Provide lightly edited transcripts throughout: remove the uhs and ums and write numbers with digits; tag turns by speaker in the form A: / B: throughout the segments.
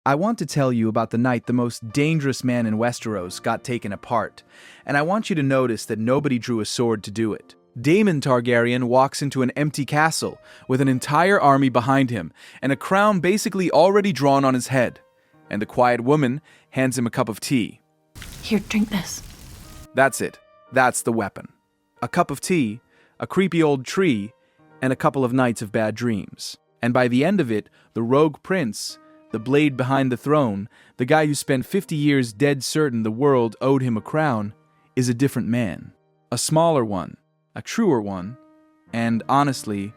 A: I want to tell you about the night the most dangerous man in Westeros got taken apart, and I want you to notice that nobody drew a sword to do it. Damon Targaryen walks into an empty castle with an entire army behind him and a crown basically already drawn on his head, and the quiet woman hands him a cup of tea.
B: Here, drink this.
A: That's it. That's the weapon. A cup of tea, a creepy old tree, and a couple of nights of bad dreams. And by the end of it, the rogue prince, the blade behind the throne, the guy who spent 50 years dead certain the world owed him a crown, is a different man. A smaller one, a truer one, and honestly,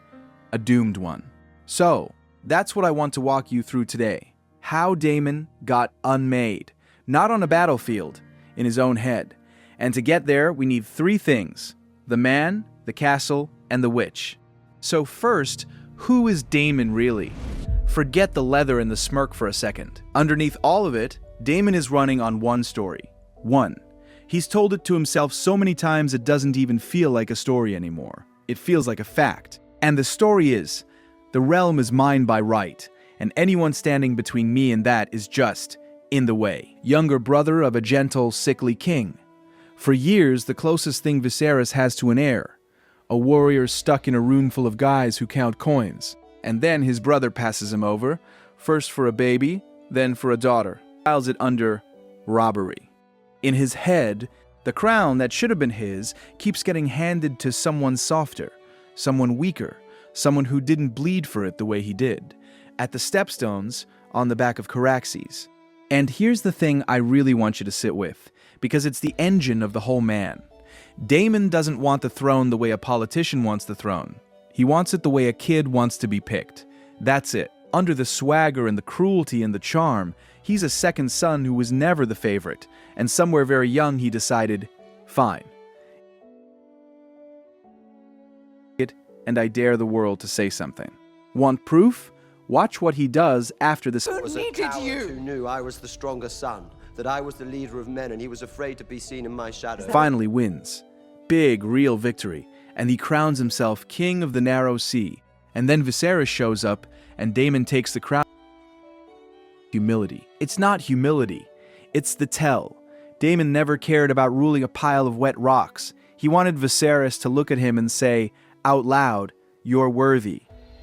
A: a doomed one. So, that's what I want to walk you through today. How Daemon got unmade. Not on a battlefield, in his own head. And to get there, we need three things: the man, the castle, and the witch. So first, who is Daemon really? Forget the leather and the smirk for a second. Underneath all of it, Daemon is running on one story. One. He's told it to himself so many times it doesn't even feel like a story anymore. It feels like a fact. And the story is, the realm is mine by right, and anyone standing between me and that is just in the way. Younger brother of a gentle, sickly king. For years, the closest thing Viserys has to an heir. A warrior stuck in a room full of guys who count coins. And then his brother passes him over, first for a baby, then for a daughter. Files it under robbery. In his head, the crown that should have been his keeps getting handed to someone softer, someone weaker, someone who didn't bleed for it the way he did, at the stepstones on the back of Caraxes. And here's the thing I really want you to sit with, because it's the engine of the whole man. Daemon doesn't want the throne the way a politician wants the throne. He wants it the way a kid wants to be picked. That's it. Under the swagger and the cruelty and the charm, he's a second son who was never the favorite, and somewhere very young he decided, fine. And I dare the world to say something. Want proof? Watch what he does after this.
C: Who was a coward who knew I was the stronger son, that I was the leader of men, and he was afraid to be seen in my shadow.
A: Finally wins. Big, real victory. And he crowns himself king of the narrow sea. And then Viserys shows up, and Daemon takes the crown. Humility. It's not humility. It's the tell. Daemon never cared about ruling a pile of wet rocks. He wanted Viserys to look at him and say, out loud, "You're worthy."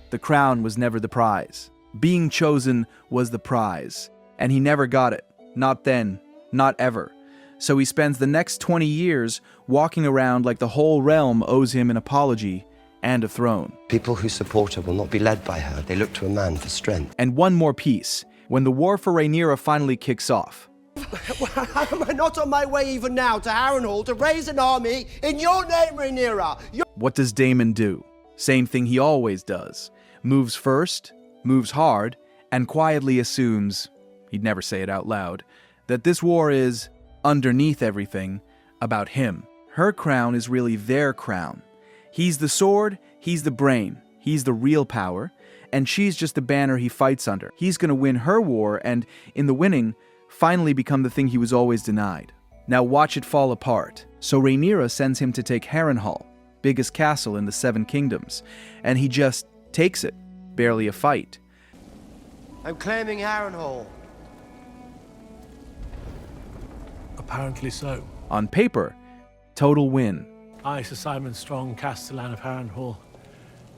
A: The crown was never the prize. Being chosen was the prize. And he never got it. Not then. Not ever. So he spends the next 20 years walking around like the whole realm owes him an apology and a throne.
C: People who support her will not be led by her. They look to a man for strength.
A: And one more piece. When the war for Rhaenyra finally kicks off.
C: Am I not on my way even now to Harrenhal to raise an army in your name, Rhaenyra?
A: What does Daemon do? Same thing he always does. Moves first, moves hard, and quietly assumes, he'd never say it out loud, that this war is, underneath everything, about him. Her crown is really their crown. He's the sword, he's the brain, he's the real power, and she's just the banner he fights under. He's gonna win her war and, in the winning, finally become the thing he was always denied. Now watch it fall apart. So Rhaenyra sends him to take Harrenhal, biggest castle in the Seven Kingdoms, and he just takes it. Barely a fight.
C: I'm claiming Harrenhal.
D: Apparently so.
A: On paper, total win.
D: I, Sir Simon Strong, Castellan of Harrenhal,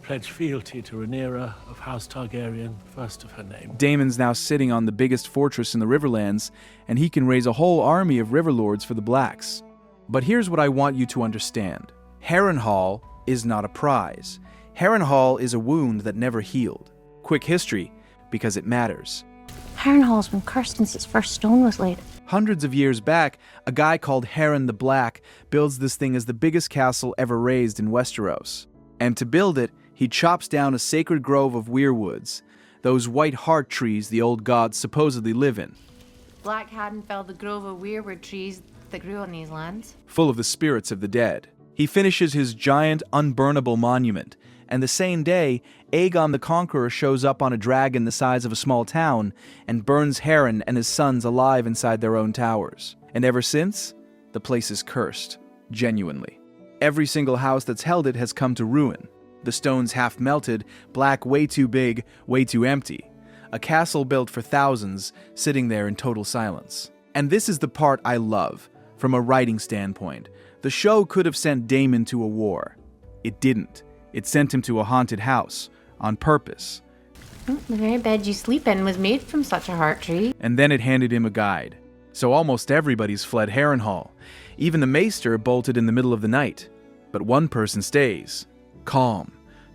D: pledge fealty to Rhaenyra of House Targaryen, first of her name.
A: Daemon's now sitting on the biggest fortress in the Riverlands, and he can raise a whole army of Riverlords for the Blacks. But here's what I want you to understand. Harrenhal is not a prize. Harrenhal is a wound that never healed. Quick history, because it matters.
B: Harrenhal's been cursed since its first stone was laid.
A: Hundreds of years back, a guy called Harren the Black builds this thing as the biggest castle ever raised in Westeros. And to build it, he chops down a sacred grove of weirwoods, those white heart trees the old gods supposedly live in.
E: Black hadn't felled the grove of weirwood trees that grew on these lands.
A: Full of the spirits of the dead. He finishes his giant, unburnable monument, and the same day, Aegon the Conqueror shows up on a dragon the size of a small town and burns Harren and his sons alive inside their own towers. And ever since, the place is cursed. Genuinely. Every single house that's held it has come to ruin. The stones half melted, black way too big, way too empty. a castle built for thousands, sitting there in total silence. And this is the part I love, from a writing standpoint. The show could have sent Daemon to a war. It didn't. It sent him to a haunted house, on purpose.
E: The very bed you sleep in was made from such a heart tree.
A: And then it handed him a guide. So almost everybody's fled Harrenhal. Even the maester bolted in the middle of the night. But one person stays, calm,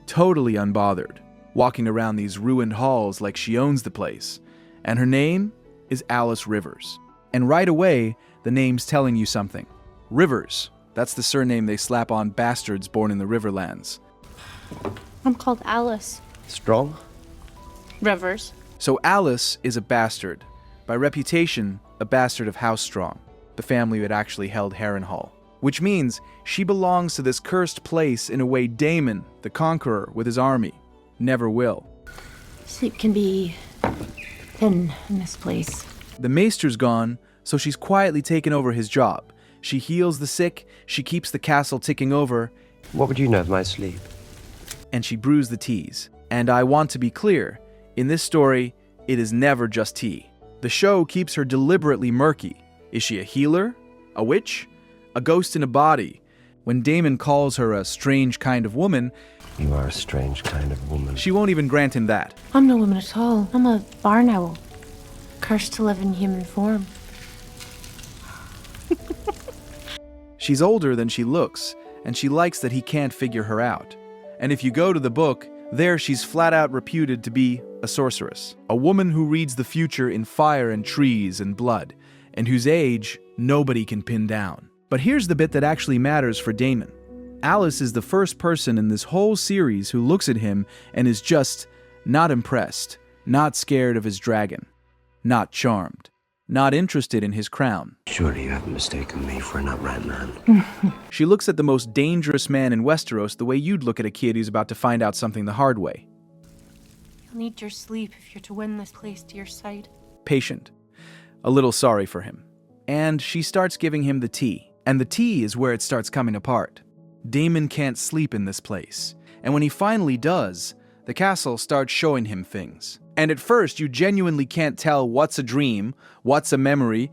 A: totally unbothered, walking around these ruined halls like she owns the place. And her name is Alys Rivers. And right away, the name's telling you something. Rivers, that's the surname they slap on bastards born in the Riverlands.
B: I'm called Alice
C: Strong?
B: Rivers.
A: So Alys is a bastard. By reputation, a bastard of House Strong, the family that actually held Harrenhal. Which means she belongs to this cursed place in a way Daemon, the conqueror with his army, never will.
B: Sleep can be thin in this place.
A: The maester's gone, so she's quietly taken over his job. She heals the sick, she keeps the castle ticking over,
C: What would you know of my sleep?
A: and she brews the teas. And I want to be clear, in this story, it is never just tea. The show keeps her deliberately murky. Is she a healer? A witch? A ghost in a body? When Daemon calls her a strange kind of woman,
C: You are a strange kind of woman.
A: she won't even grant him that.
B: I'm no woman at all. I'm a barn owl. Cursed to live in human form.
A: She's older than she looks, and she likes that he can't figure her out. And if you go to the book, there she's flat out reputed to be a sorceress. A woman who reads the future in fire and trees and blood, and whose age nobody can pin down. But here's the bit that actually matters for Daemon. Alys is the first person in this whole series who looks at him and is just not impressed, not scared of his dragon, not charmed, not interested in his crown.
C: Surely you haven't mistaken me for an upright man.
A: She looks at the most dangerous man in Westeros the way you'd look at a kid who's about to find out something the hard way.
B: You'll need your sleep if you're to win this place to your side.
A: Patient. A little sorry for him. And she starts giving him the tea. And the tea is where it starts coming apart. Daemon can't sleep in this place. And when he finally does, the castle starts showing him things. And at first, you genuinely can't tell what's a dream, what's a memory,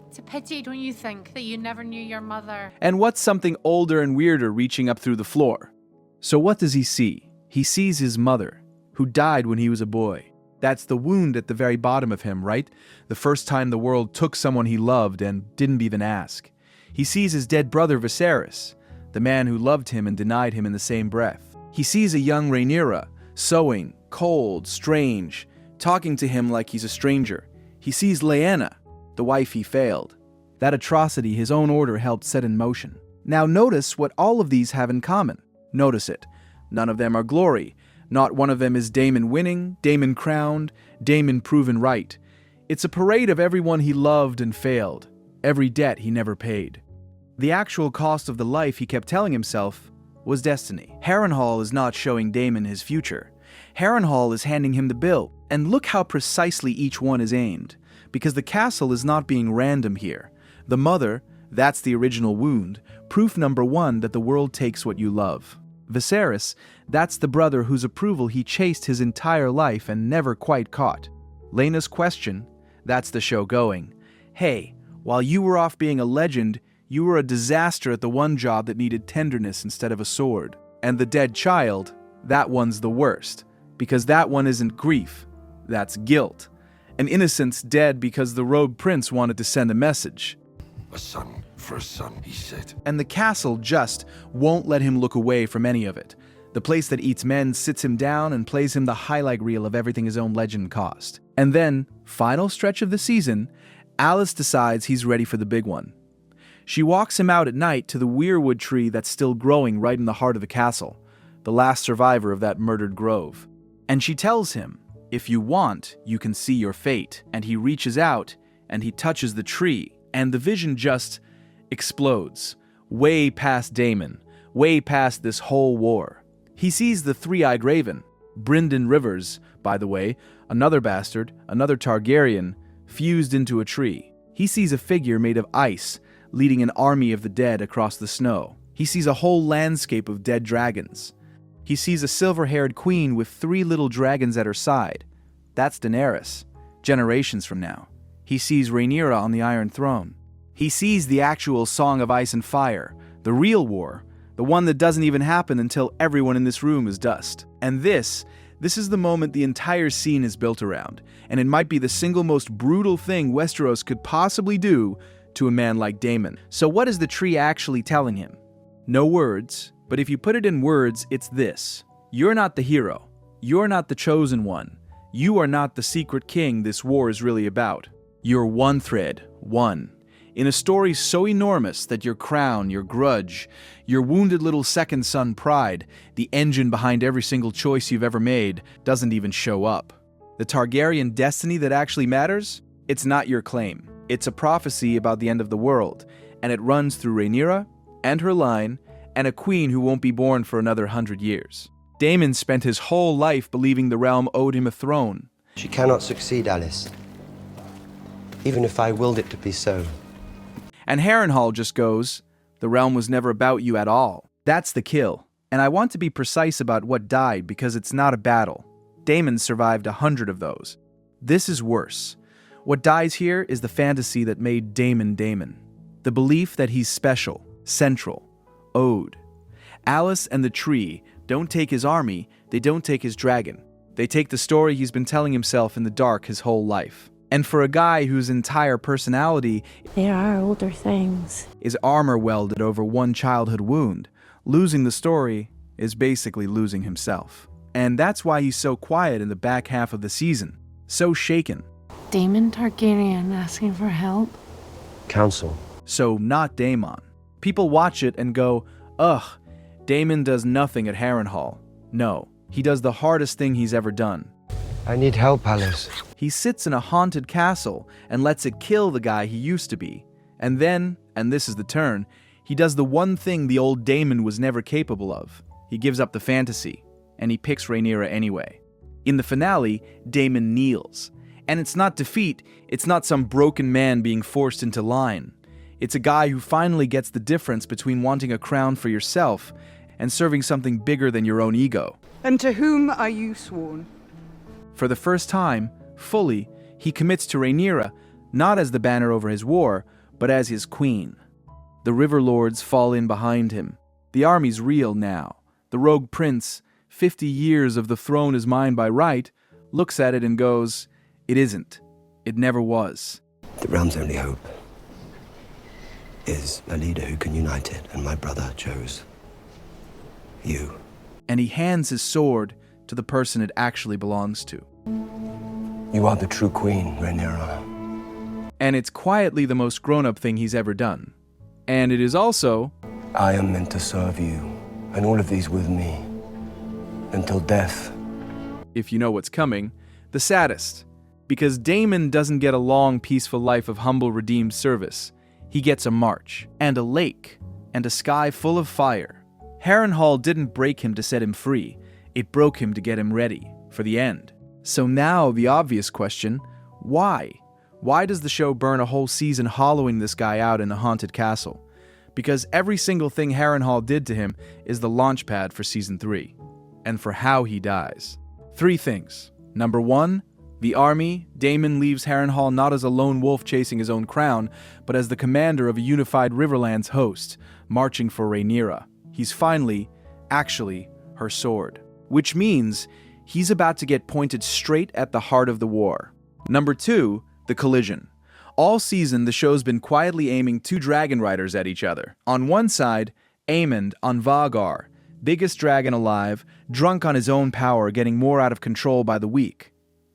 E: It's a pity, don't you think, that you never knew your mother?
A: and what's something older and weirder reaching up through the floor. So what does he see? He sees his mother, who died when he was a boy. That's the wound at the very bottom of him, right? The first time the world took someone he loved and didn't even ask. He sees his dead brother Viserys, the man who loved him and denied him in the same breath. He sees a young Rhaenyra, sewing, cold, strange, talking to him like he's a stranger. He sees Lyanna, the wife he failed. That atrocity his own order helped set in motion. Now notice what all of these have in common. Notice it. None of them are glory. Not one of them is Daemon winning, Daemon crowned, Daemon proven right. It's a parade of everyone he loved and failed, every debt he never paid. The actual cost of the life he kept telling himself was destiny. Harrenhal is not showing Daemon his future. Harrenhal is handing him the bill, and look how precisely each one is aimed. Because the castle is not being random here. The mother, that's the original wound, proof number one that the world takes what you love. Viserys, that's the brother whose approval he chased his entire life and never quite caught. Laena's question, that's the show going. Hey, while you were off being a legend, you were a disaster at the one job that needed tenderness instead of a sword. And the dead child, that one's the worst. Because that one isn't grief, that's guilt. An innocent's dead because the rogue prince wanted to send a message.
F: A son for a son, he said.
A: And the castle just won't let him look away from any of it. The place that eats men sits him down and plays him the highlight reel of everything his own legend cost. And then, final stretch of the season, Alys decides he's ready for the big one. She walks him out at night to the weirwood tree that's still growing right in the heart of the castle, the last survivor of that murdered grove. And she tells him, if you want, you can see your fate. And he reaches out, and he touches the tree, and the vision just explodes, way past Daemon, way past this whole war. He sees the three-eyed raven, Brynden Rivers, by the way, another bastard, another Targaryen, fused into a tree. He sees a figure made of ice, leading an army of the dead across the snow. He sees a whole landscape of dead dragons. He sees a silver-haired queen with 3 little dragons at her side, That's Daenerys. Generations from now, he sees Rhaenyra on the Iron Throne. He sees the actual Song of Ice and Fire, the real war, the one that doesn't even happen until everyone in this room is dust. And this is the moment the entire scene is built around, and it might be the single most brutal thing Westeros could possibly do to a man like Daemon. So what is the tree actually telling him? No words, but if you put it in words, it's this. You're not the hero. You're not the chosen one. You are not the secret king this war is really about. You're one thread, one. In a story so enormous that your crown, your grudge, your wounded little second son pride, the engine behind every single choice you've ever made, doesn't even show up. The Targaryen destiny that actually matters? It's not your claim. It's a prophecy about the end of the world, and it runs through Rhaenyra and her line, and a queen who won't be born for another 100 years. Daemon spent his whole life believing the realm owed him a throne.
C: She cannot succeed, Alys. Even if I willed it to be so.
A: And Harrenhal just goes, the realm was never about you at all. That's the kill. And I want to be precise about what died because it's not a battle. Daemon survived 100 of those. This is worse. What dies here is the fantasy that made Daemon Daemon. The belief that he's special, central, owed. Alys and the tree don't take his army, they don't take his dragon. They take the story he's been telling himself in the dark his whole life. And for a guy whose entire personality
B: There are older things.
A: is armor welded over one childhood wound, losing the story is basically losing himself. And that's why he's so quiet in the back half of the season, so shaken.
B: Damon Targaryen asking for help?
C: Counsel.
A: So not Daemon. People watch it and go, ugh, Daemon does nothing at Harrenhal. No, he does the hardest thing he's ever done.
C: I need help, Alys.
A: He sits in a haunted castle and lets it kill the guy he used to be. And then, and this is the turn, he does the one thing the old Daemon was never capable of. He gives up the fantasy, and he picks Rhaenyra anyway. In the finale, Daemon kneels. And it's not defeat, it's not some broken man being forced into line. It's a guy who finally gets the difference between wanting a crown for yourself and serving something bigger than your own ego.
G: And to whom are you sworn?
A: For the first time, fully, he commits to Rhaenyra, not as the banner over his war, but as his queen. The river lords fall in behind him. The army's real now. The rogue prince, 50 years of the throne is mine by right, looks at it and goes, it isn't. It never was.
C: The realm's only hope is a leader who can unite it, and my brother chose you.
A: And he hands his sword to the person it actually belongs to.
C: You are the true queen, Rhaenyra.
A: And it's quietly the most grown-up thing he's ever done. And it is also...
C: I am meant to serve you, and all of these with me, until death.
A: If you know what's coming, the saddest. Because Daemon doesn't get a long, peaceful life of humble, redeemed service. He gets a march, and a lake, and a sky full of fire. Harrenhal didn't break him to set him free. It broke him to get him ready for the end. So now the obvious question, why? Why does the show burn a whole season hollowing this guy out in a haunted castle? Because every single thing Harrenhal did to him is the launchpad for season 3, and for how he dies. 3 things. Number 1, the army. Daemon leaves Harrenhal not as a lone wolf chasing his own crown, but as the commander of a unified Riverlands host, marching for Rhaenyra. He's finally, actually, her sword. Which means he's about to get pointed straight at the heart of the war. Number 2, the collision. All season, the show's been quietly aiming 2 dragon riders at each other. On one side, Aemond on Vagar, biggest dragon alive, drunk on his own power, getting more out of control by the week.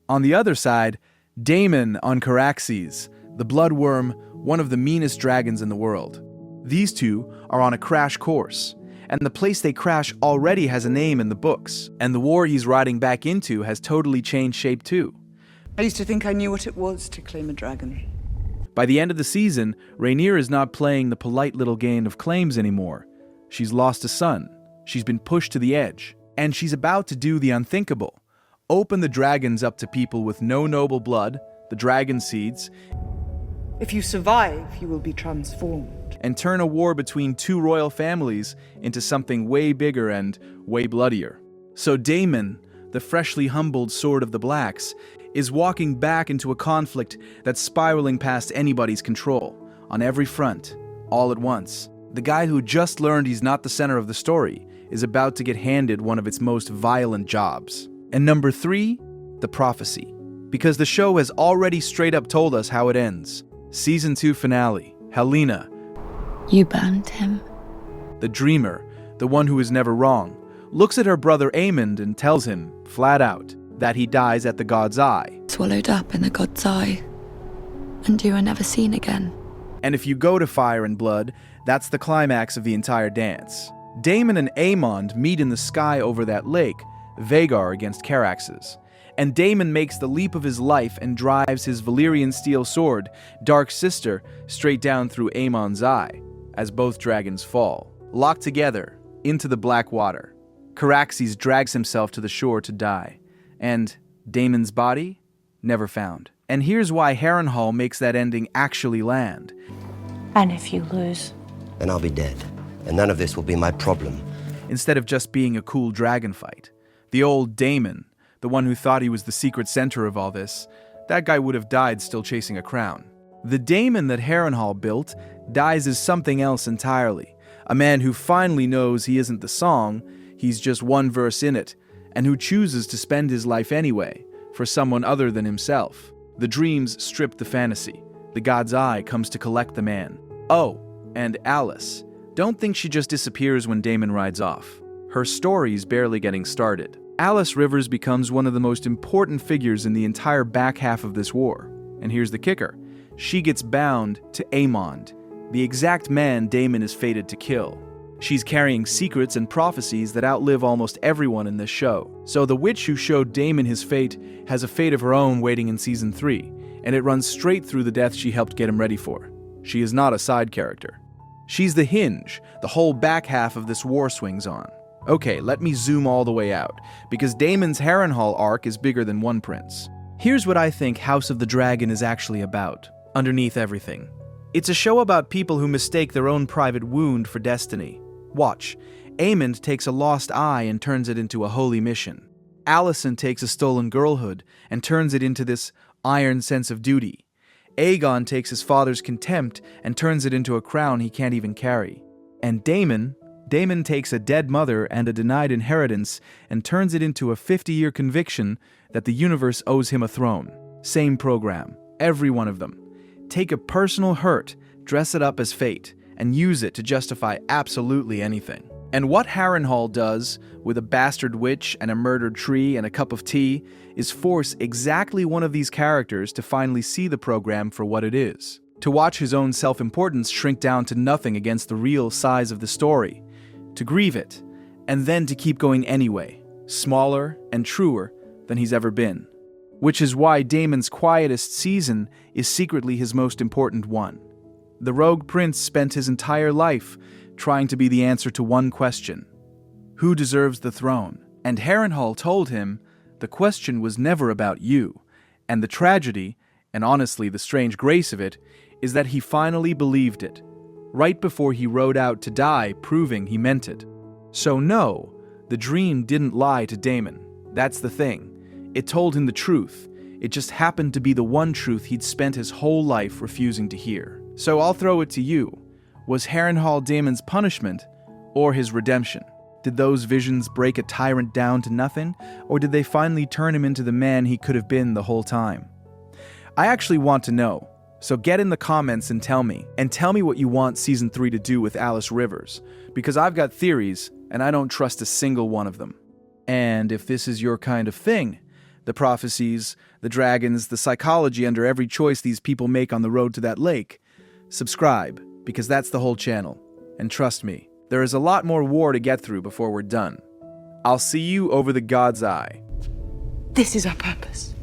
A: On the other side, Daemon on Caraxes, the bloodworm, one of the meanest dragons in the world. These 2 are on a crash course, and the place they crash already has a name in the books, and the war he's riding back into has totally changed shape too.
G: I used to think I knew what it was to claim a dragon.
A: By the end of the season, Rhaenyra is not playing the polite little game of claims anymore. She's lost a son, she's been pushed to the edge, and she's about to do the unthinkable. Open the dragons up to people with no noble blood, the dragon seeds,
G: If you survive, you will be transformed.
A: and turn a war between 2 royal families into something way bigger and way bloodier. So Daemon, the freshly humbled Sword of the Blacks, is walking back into a conflict that's spiraling past anybody's control, on every front, all at once. The guy who just learned he's not the center of the story is about to get handed one of its most violent jobs. And number 3, the prophecy. Because the show has already straight up told us how it ends. Season 2 finale, Helena,
B: You burned him.
A: the dreamer, the one who is never wrong, looks at her brother Aemond and tells him, flat out, that he dies at the God's Eye.
H: Swallowed up in the God's Eye, and you are never seen again.
A: And if you go to Fire and Blood, that's the climax of the entire dance. Daemon and Aemond meet in the sky over that lake, Vagar against Caraxes. And Daemon makes the leap of his life and drives his Valyrian steel sword, Dark Sister, straight down through Aemon's eye, as both dragons fall, locked together, into the black water. Caraxes drags himself to the shore to die, and Daemon's body? Never found. And here's why Harrenhal makes that ending actually land.
B: And if you lose?
C: Then I'll be dead, and none of this will be my problem.
A: Instead of just being a cool dragon fight. The old Daemon, the one who thought he was the secret center of all this, that guy would have died still chasing a crown. The Daemon that Harrenhal built dies as something else entirely. A man who finally knows he isn't the song, he's just one verse in it, and who chooses to spend his life anyway, for someone other than himself. The dreams strip the fantasy. The God's Eye comes to collect the man. Oh, and Alys. Don't think she just disappears when Daemon rides off. Her story's barely getting started. Alys Rivers becomes one of the most important figures in the entire back half of this war. And here's the kicker. She gets bound to Aemond, the exact man Daemon is fated to kill. She's carrying secrets and prophecies that outlive almost everyone in this show. So the witch who showed Daemon his fate has a fate of her own waiting in Season 3, and it runs straight through the death she helped get him ready for. She is not a side character. She's the hinge the whole back half of this war swings on. Okay, let me zoom all the way out, because Daemon's Harrenhal arc is bigger than one prince. Here's what I think House of the Dragon is actually about, underneath everything. It's a show about people who mistake their own private wound for destiny. Watch. Aemond takes a lost eye and turns it into a holy mission. Alicent takes a stolen girlhood and turns it into this iron sense of duty. Aegon takes his father's contempt and turns it into a crown he can't even carry. And Daemon takes a dead mother and a denied inheritance and turns it into a 50-year conviction that the universe owes him a throne. Same program, every one of them. Take a personal hurt, dress it up as fate, and use it to justify absolutely anything. And what Harrenhal does, with a bastard witch and a murdered tree and a cup of tea, is force exactly one of these characters to finally see the program for what it is. To watch his own self-importance shrink down to nothing against the real size of the story. To grieve it, and then to keep going anyway, smaller and truer than he's ever been. Which is why Daemon's quietest season is secretly his most important one. The rogue prince spent his entire life trying to be the answer to one question. Who deserves the throne? And Harrenhal told him the question was never about you, and the tragedy, and honestly the strange grace of it, is that he finally believed it, right before he rode out to die, proving he meant it. So no, the dream didn't lie to Daemon. That's the thing. It told him the truth. It just happened to be the one truth he'd spent his whole life refusing to hear. So I'll throw it to you. Was Harrenhal Daemon's punishment, or his redemption? Did those visions break a tyrant down to nothing, or did they finally turn him into the man he could have been the whole time? I actually want to know, so get in the comments and tell me what you want Season 3 to do with Alys Rivers, because I've got theories, and I don't trust a single one of them. And if this is your kind of thing, the prophecies, the dragons, the psychology under every choice these people make on the road to that lake, subscribe, because that's the whole channel. And trust me, there is a lot more war to get through before we're done. I'll see you over the God's Eye.
G: This is our purpose.